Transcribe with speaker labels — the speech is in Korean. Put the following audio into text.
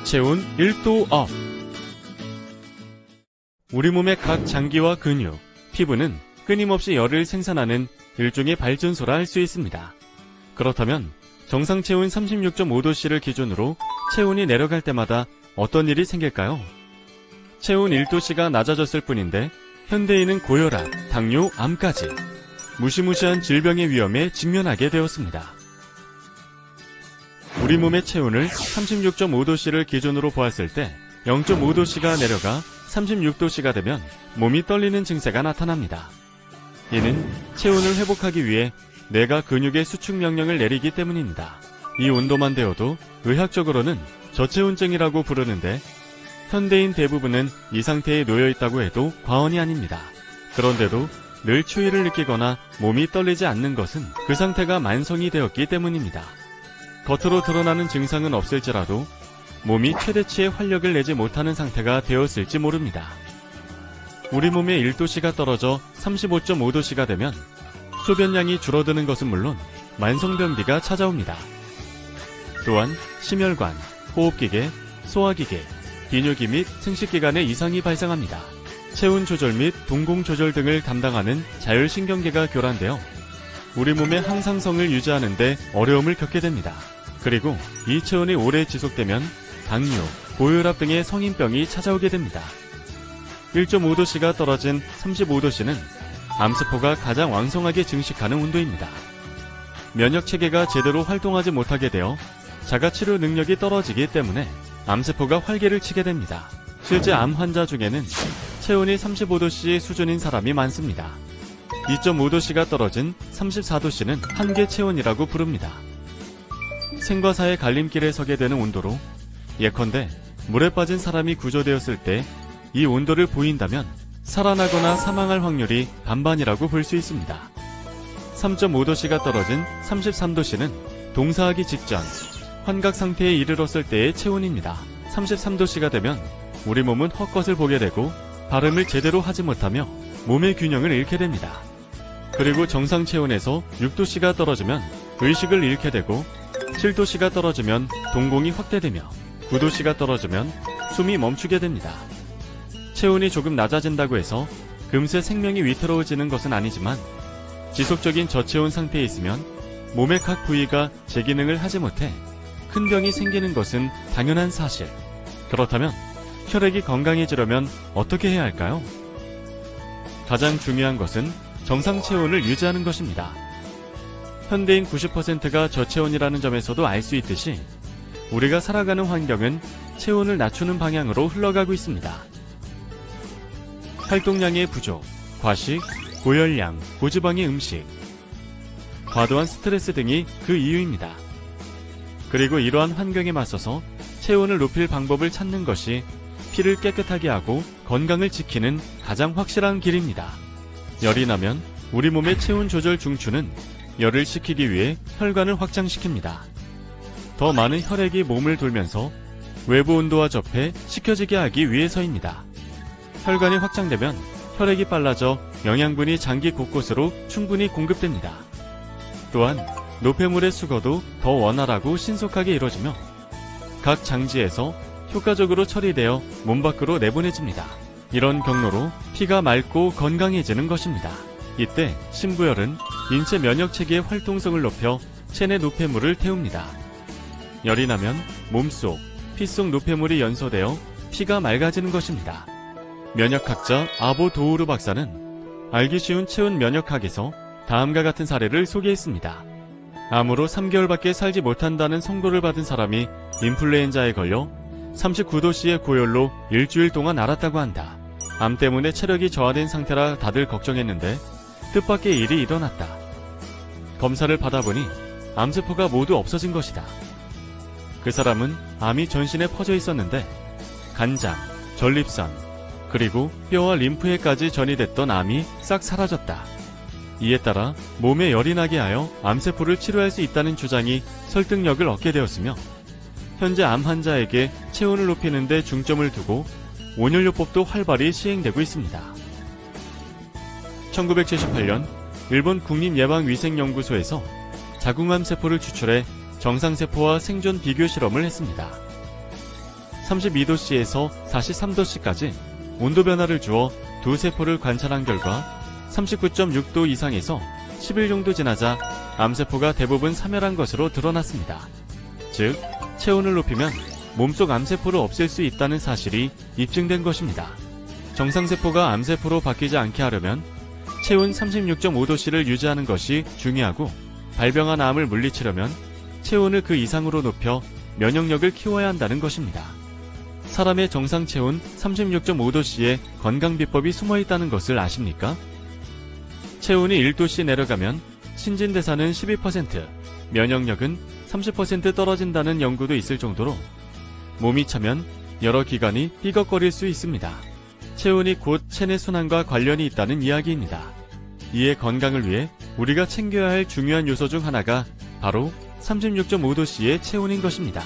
Speaker 1: 저체온 1도 업. 우리 몸의 각 장기와 근육, 피부는 끊임없이 열을 생산하는 일종의 발전소라 할 수 있습니다. 그렇다면 정상 체온 36.5도씨를 기준으로 체온이 내려갈 때마다 어떤 일이 생길까요? 체온 1도씨가 낮아졌을 뿐인데 현대인은 고혈압, 당뇨, 암까지 무시무시한 질병의 위험에 직면하게 되었습니다. 우리 몸의 체온을 36.5도씨를 기준으로 보았을 때 0.5도씨가 내려가 36도씨가 되면 몸이 떨리는 증세가 나타납니다. 이는 체온을 회복하기 위해 뇌가 근육의 수축 명령을 내리기 때문입니다. 이 온도만 되어도 의학적으로는 저체온증이라고 부르는데 현대인 대부분은 이 상태에 놓여 있다고 해도 과언이 아닙니다. 그런데도 늘 추위를 느끼거나 몸이 떨리지 않는 것은 그 상태가 만성이 되었기 때문입니다. 겉으로 드러나는 증상은 없을지라도 몸이 최대치의 활력을 내지 못하는 상태가 되었을지 모릅니다. 우리 몸의 1도씨가 떨어져 35.5도씨가 되면 소변량이 줄어드는 것은 물론 만성변비가 찾아옵니다. 또한 심혈관, 호흡기계, 소화기계, 비뇨기 및 생식기관에 이상이 발생합니다. 체온 조절 및 동공 조절 등을 담당하는 자율신경계가 교란되어 우리 몸의 항상성을 유지하는 데 어려움을 겪게 됩니다. 그리고 이 체온이 오래 지속되면 당뇨, 고혈압 등의 성인병이 찾아오게 됩니다. 1.5도씨가 떨어진 35도씨는 암세포가 가장 왕성하게 증식하는 온도입니다. 면역체계가 제대로 활동하지 못하게 되어 자가치료 능력이 떨어지기 때문에 암세포가 활개를 치게 됩니다. 실제 암 환자 중에는 체온이 35도씨 수준인 사람이 많습니다. 2.5도씨가 떨어진 34도씨는 한계 체온이라고 부릅니다. 생과 사의 갈림길에 서게 되는 온도로 예컨대 물에 빠진 사람이 구조되었을 때 이 온도를 보인다면 살아나거나 사망할 확률이 반반이라고 볼 수 있습니다. 3.5도씨가 떨어진 33도씨는 동사하기 직전 환각 상태에 이르렀을 때의 체온입니다. 33도씨가 되면 우리 몸은 헛것을 보게 되고 발음을 제대로 하지 못하며 몸의 균형을 잃게 됩니다. 그리고 정상 체온에서 6도씨가 떨어지면 의식을 잃게 되고 7도씨가 떨어지면 동공이 확대되며 9도씨가 떨어지면 숨이 멈추게 됩니다. 체온이 조금 낮아진다고 해서 금세 생명이 위태로워지는 것은 아니지만 지속적인 저체온 상태에 있으면 몸의 각 부위가 제 기능을 하지 못해 큰 병이 생기는 것은 당연한 사실. 그렇다면 혈액이 건강해지려면 어떻게 해야 할까요? 가장 중요한 것은 정상 체온을 유지하는 것입니다. 현대인 90%가 저체온이라는 점에서도 알 수 있듯이 우리가 살아가는 환경은 체온을 낮추는 방향으로 흘러가고 있습니다. 활동량의 부족, 과식, 고열량, 고지방의 음식, 과도한 스트레스 등이 그 이유입니다. 그리고 이러한 환경에 맞서서 체온을 높일 방법을 찾는 것이 피를 깨끗하게 하고 건강을 지키는 가장 확실한 길입니다. 열이 나면 우리 몸의 체온 조절 중추는 열을 식히기 위해 혈관을 확장시킵니다. 더 많은 혈액이 몸을 돌면서 외부 온도와 접해 식혀지게 하기 위해서입니다. 혈관이 확장되면 혈액이 빨라져 영양분이 장기 곳곳으로 충분히 공급됩니다. 또한 노폐물의 수거도 더 원활하고 신속하게 이루어지며 각 장지에서 효과적으로 처리되어 몸 밖으로 내보내집니다. 이런 경로로 피가 맑고 건강해지는 것입니다. 이때 심부열은 인체 면역체계의 활동성을 높여 체내 노폐물을 태웁니다. 열이 나면 몸속, 피 속 노폐물이 연소되어 피가 맑아지는 것입니다. 면역학자 아보 도우르 박사는 알기 쉬운 체온 면역학에서 다음과 같은 사례를 소개했습니다. 암으로 3개월밖에 살지 못한다는 선고를 받은 사람이 인플루엔자에 걸려 39도씨의 고열로 일주일 동안 앓았다고 한다. 암 때문에 체력이 저하된 상태라 다들 걱정했는데 뜻밖의 일이 일어났다. 검사를 받아보니 암세포가 모두 없어진 것이다. 그 사람은 암이 전신에 퍼져 있었는데 간장, 전립선, 그리고 뼈와 림프에까지 전이됐던 암이 싹 사라졌다. 이에 따라 몸에 열이 나게 하여 암세포를 치료할 수 있다는 주장이 설득력을 얻게 되었으며 현재 암 환자에게 체온을 높이는 데 중점을 두고 온열요법도 활발히 시행되고 있습니다. 1978년 일본 국립예방위생연구소에서 자궁암 세포를 추출해 정상세포와 생존 비교 실험을 했습니다. 32도씨에서 43도씨까지 온도 변화를 주어 두 세포를 관찰한 결과 39.6도 이상에서 10일 정도 지나자 암세포가 대부분 사멸한 것으로 드러났습니다. 즉, 체온을 높이면 몸속 암세포를 없앨 수 있다는 사실이 입증된 것입니다. 정상세포가 암세포로 바뀌지 않게 하려면 체온 36.5도씨를 유지하는 것이 중요하고, 발병한 암을 물리치려면 체온을 그 이상으로 높여 면역력을 키워야 한다는 것입니다. 사람의 정상 체온 36.5도씨에 건강 비법이 숨어 있다는 것을 아십니까? 체온이 1도씨 내려가면 신진대사는 12%, 면역력은 30% 떨어진다는 연구도 있을 정도로 몸이 차면 여러 기관이 삐걱거릴 수 있습니다. 체온이 곧 체내 순환과 관련이 있다는 이야기입니다. 이에 건강을 위해 우리가 챙겨야 할 중요한 요소 중 하나가 바로 36.5도씨의 체온인 것입니다.